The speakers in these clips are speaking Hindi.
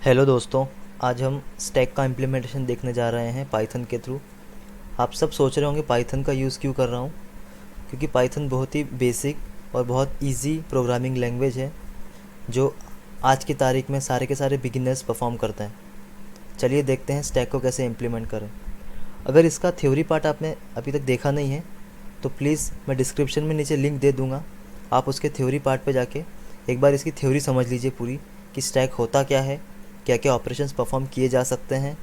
हेलो दोस्तों, आज हम स्टैक का इम्प्लीमेंटेशन देखने जा रहे हैं पाइथन के थ्रू। आप सब सोच रहे होंगे पाइथन का यूज़ क्यों कर रहा हूँ। क्योंकि पाइथन बहुत ही बेसिक और बहुत इजी प्रोग्रामिंग लैंग्वेज है जो आज की तारीख में सारे के सारे बिगिनर्स परफॉर्म करते हैं। चलिए देखते हैं स्टैक को कैसे इम्प्लीमेंट करें। अगर इसका थ्योरी पार्ट आपने अभी तक देखा नहीं है तो प्लीज़ मैं डिस्क्रिप्शन में नीचे लिंक दे दूँगा। आप उसके थ्योरी पार्ट पे जाके एक बार इसकी थ्योरी समझ लीजिए पूरी, कि स्टैक होता क्या है, क्या क्या ऑपरेशंस परफॉर्म किए जा सकते हैं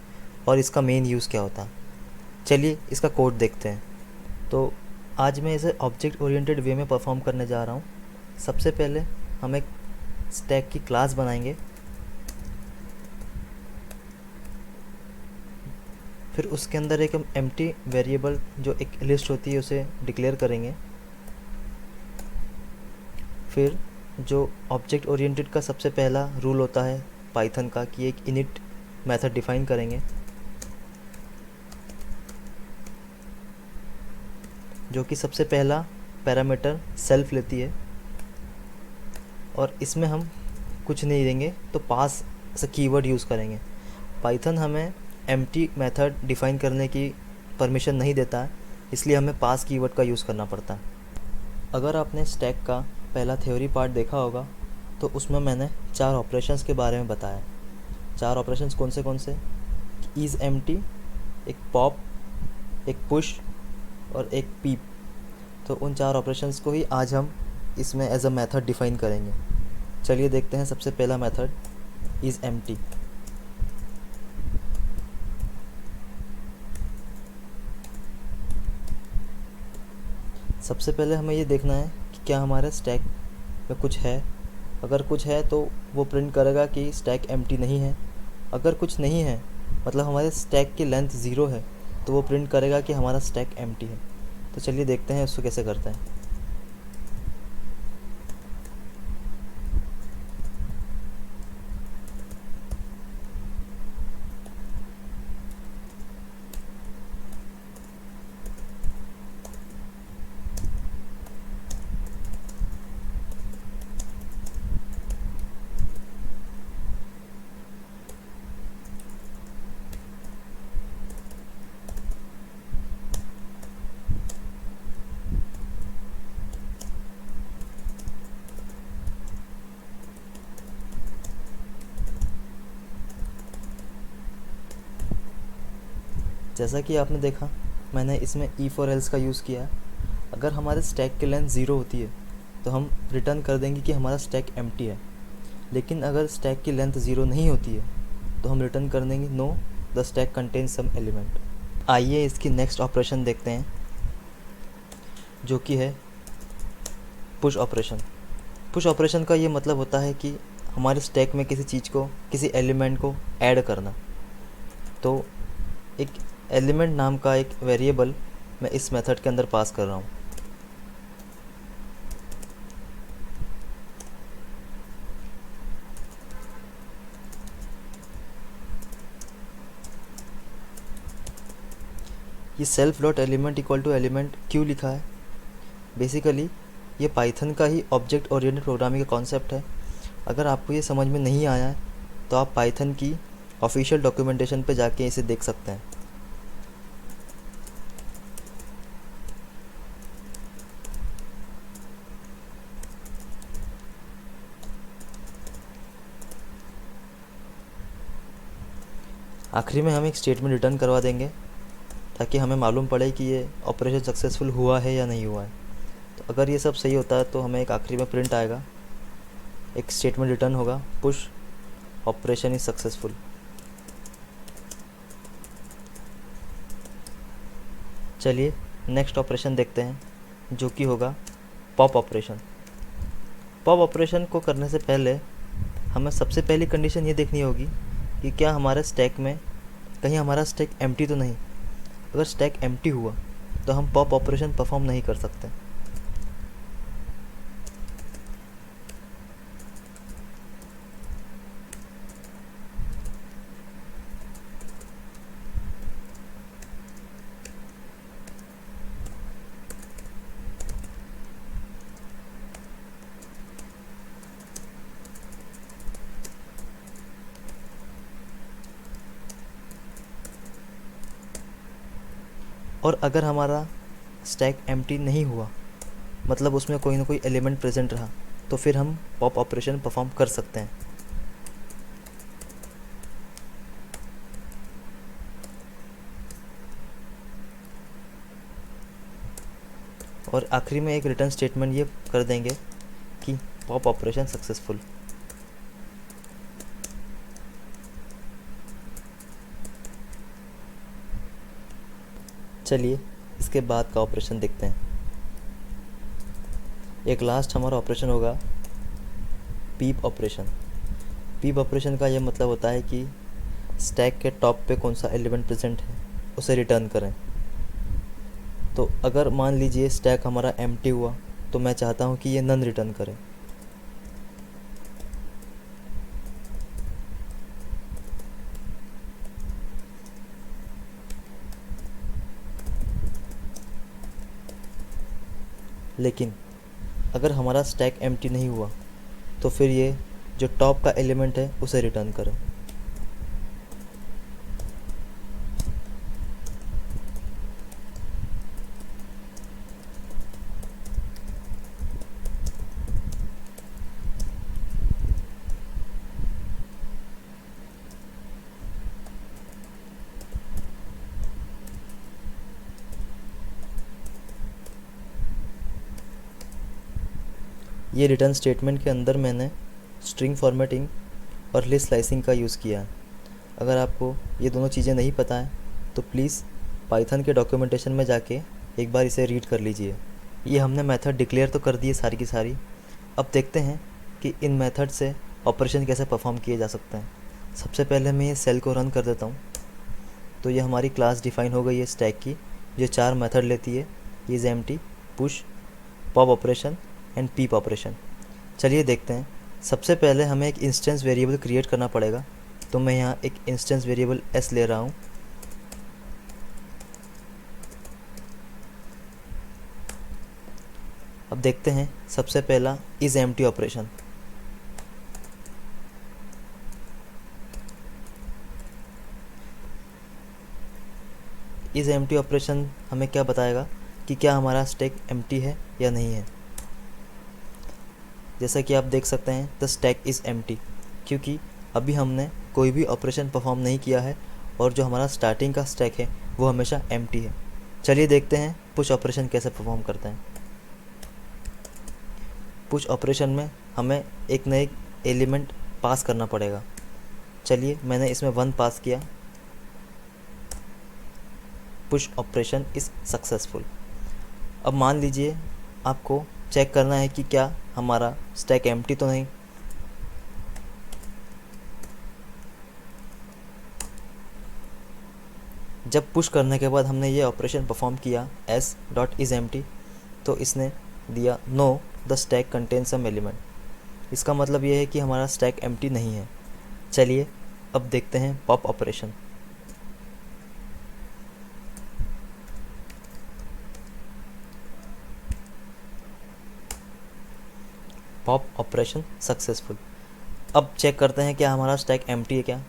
और इसका मेन यूज़ क्या होता है। चलिए इसका कोड देखते हैं। तो आज मैं इसे ऑब्जेक्ट ओरिएंटेड वे में परफॉर्म करने जा रहा हूँ। सबसे पहले हम एक स्टैक की क्लास बनाएंगे, फिर उसके अंदर एक हम एम्प्टी वेरिएबल जो एक लिस्ट होती है उसे डिक्लेयर करेंगे। फिर जो ऑब्जेक्ट ओरिएंटेड का सबसे पहला रूल होता है पाइथन का, कि एक इनिट मेथड डिफाइन करेंगे जो कि सबसे पहला पैरामीटर सेल्फ लेती है। और इसमें हम कुछ नहीं देंगे तो पास से कीवर्ड यूज़ करेंगे। पाइथन हमें एम्प्टी मेथड डिफ़ाइन करने की परमिशन नहीं देता है, इसलिए हमें पास कीवर्ड का यूज़ करना पड़ता है। अगर आपने स्टैक का पहला थ्योरी पार्ट देखा होगा तो उसमें मैंने 4 ऑपरेशंस के बारे में बताया। 4 ऑपरेशंस कौन से? इज़ एम्प्टी, एक पॉप, एक पुश और एक पीप। तो उन 4 ऑपरेशंस को ही आज हम इसमें एज अ मेथड डिफ़ाइन करेंगे। चलिए देखते हैं सबसे पहला मेथड, इज़ एम्प्टी। सबसे पहले हमें ये देखना है कि क्या हमारे स्टैक में कुछ है। अगर कुछ है तो वो प्रिंट करेगा कि स्टैक एम्प्टी नहीं है। अगर कुछ नहीं है, मतलब हमारे स्टैक की लेंथ 0 है, तो वो प्रिंट करेगा कि हमारा स्टैक एम्प्टी है। तो चलिए देखते हैं उसको कैसे करते हैं। जैसा कि आपने देखा, मैंने इसमें ई फॉर एल्स का यूज़ किया है। अगर हमारे स्टैक की लेंथ 0 होती है तो हम रिटर्न कर देंगे कि हमारा स्टैक एम्प्टी है। लेकिन अगर स्टैक की लेंथ 0 नहीं होती है तो हम रिटर्न कर देंगे no, the stack contain some element. आइए इसकी नेक्स्ट ऑपरेशन देखते हैं जो कि है पुश ऑपरेशन। पुश ऑपरेशन का ये मतलब होता है कि हमारे स्टैक में किसी चीज़ को, किसी एलिमेंट को ऐड करना। तो एक एलिमेंट नाम का एक वेरिएबल मैं इस मेथड के अंदर पास कर रहा हूँ। ये self dot element equal to element क्यों लिखा है? बेसिकली ये पाइथन का ही ऑब्जेक्ट ओरिएंटेड प्रोग्रामिंग का कॉन्सेप्ट है। अगर आपको ये समझ में नहीं आया है तो आप पाइथन की ऑफिशियल डॉक्यूमेंटेशन पे जाके इसे देख सकते हैं। आखिरी में हम एक स्टेटमेंट रिटर्न करवा देंगे ताकि हमें मालूम पड़े कि ये ऑपरेशन सक्सेसफुल हुआ है या नहीं हुआ है। तो अगर ये सब सही होता है तो हमें एक आखिरी में प्रिंट आएगा, एक स्टेटमेंट रिटर्न होगा, पुश ऑपरेशन इज सक्सेसफुल। चलिए नेक्स्ट ऑपरेशन देखते हैं जो कि होगा पॉप ऑपरेशन। पॉप ऑपरेशन को करने से पहले हमें सबसे पहली कंडीशन ये देखनी होगी कि क्या हमारे स्टैक में कहीं हमारा स्टैक एम्प्टी तो नहीं। अगर स्टैक एम्प्टी हुआ तो हम पॉप ऑपरेशन परफॉर्म नहीं कर सकते। और अगर हमारा स्टैक एम्प्टी नहीं हुआ, मतलब उसमें कोई ना कोई एलिमेंट प्रेजेंट रहा, तो फिर हम पॉप ऑपरेशन परफॉर्म कर सकते हैं। और आखिरी में एक रिटर्न स्टेटमेंट ये कर देंगे कि पॉप ऑपरेशन सक्सेसफुल। चलिए इसके बाद का ऑपरेशन देखते हैं। एक लास्ट हमारा ऑपरेशन होगा पीप ऑपरेशन। पीप ऑपरेशन का यह मतलब होता है कि स्टैक के टॉप पे कौन सा एलिमेंट प्रेजेंट है उसे रिटर्न करें। तो अगर मान लीजिए स्टैक हमारा एम्प्टी हुआ, तो मैं चाहता हूँ कि ये नन रिटर्न करे। लेकिन अगर हमारा स्टैक एम्प्टी नहीं हुआ, तो फिर ये जो टॉप का एलिमेंट है उसे रिटर्न करें। ये रिटर्न स्टेटमेंट के अंदर मैंने स्ट्रिंग फॉर्मेटिंग और लिस्ट स्लाइसिंग का यूज़ किया है। अगर आपको ये दोनों चीज़ें नहीं पता है तो प्लीज़ पाइथन के डॉक्यूमेंटेशन में जाके एक बार इसे रीड कर लीजिए। ये हमने मेथड डिक्लेयर तो कर दी है सारी की सारी। अब देखते हैं कि इन मेथड से ऑपरेशन कैसे परफॉर्म किए जा सकते हैं। सबसे पहले मैं ये सेल को रन कर देता हूँ। तो ये हमारी क्लास डिफ़ाइन हो गई है स्टैक की, जो 4 मेथड लेती है, is empty, push, pop operation and peep operation. चलिए देखते हैं। सबसे पहले हमें एक इंस्टेंस वेरिएबल क्रिएट करना पड़ेगा। तो मैं यहाँ एक इंस्टेंस वेरिएबल s ले रहा हूँ। अब देखते हैं सबसे पहला is empty operation. Is empty operation हमें क्या बताएगा कि क्या हमारा स्टैक एम्प्टी है या नहीं है। जैसा कि आप देख सकते हैं द स्टैक इज़ एम्प्टी, क्योंकि अभी हमने कोई भी ऑपरेशन परफॉर्म नहीं किया है और जो हमारा स्टार्टिंग का स्टैक है वो हमेशा एम्प्टी है। चलिए देखते हैं पुश ऑपरेशन कैसे परफॉर्म करते हैं। पुश ऑपरेशन में हमें एक नए एलिमेंट पास करना पड़ेगा। चलिए मैंने इसमें 1 पास किया। Push operation is successful. अब मान लीजिए आपको चेक करना है कि क्या हमारा स्टैक एम्प्टी तो नहीं। जब पुश करने के बाद हमने ये ऑपरेशन परफॉर्म किया s.isEmpty, तो इसने दिया no the stack contain some element. इसका मतलब ये है कि हमारा स्टैक एम्प्टी नहीं है। चलिए अब देखते हैं pop operation. Pop operation successful. अब चेक करते हैं क्या हमारा स्टैक एम्प्टी है क्या।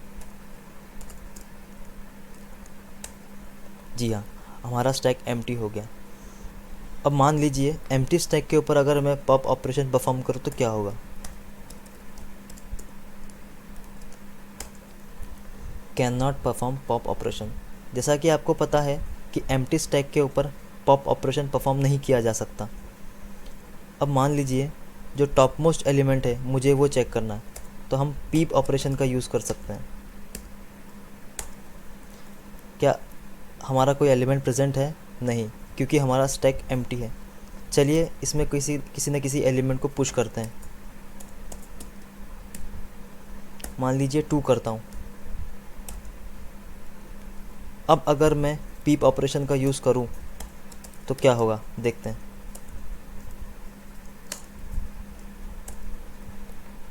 जी हाँ, हमारा स्टैक एम्प्टी हो गया। अब मान लीजिए एम्प्टी स्टैक के ऊपर अगर मैं पॉप ऑपरेशन परफॉर्म करूँ तो क्या होगा। Can not perform pop operation. जैसा कि आपको पता है कि एम्प्टी स्टैक के ऊपर पॉप ऑपरेशन परफॉर्म नहीं किया जा सकता। अब मान लीजिए जो टॉप मोस्ट एलिमेंट है मुझे वो चेक करना है, तो हम पीप ऑपरेशन का यूज़ कर सकते हैं। क्या हमारा कोई एलिमेंट प्रेजेंट है? नहीं, क्योंकि हमारा स्टैक एम्प्टी है। चलिए इसमें किसी न किसी एलिमेंट को पुश करते हैं। मान लीजिए 2 करता हूँ। अब अगर मैं पीप ऑपरेशन का यूज़ करूँ तो क्या होगा देखते हैं।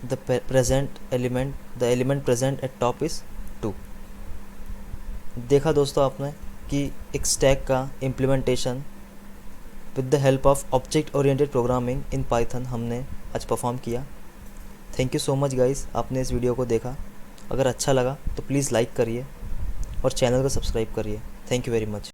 The element present at top is 2। देखा दोस्तों आपने कि एक स्टैक का implementation with the help of object oriented programming in Python हमने आज परफॉर्म किया। Thank you so much guys, आपने इस वीडियो को देखा। अगर अच्छा लगा तो प्लीज़ लाइक करिए और चैनल को सब्सक्राइब करिए। Thank you very much.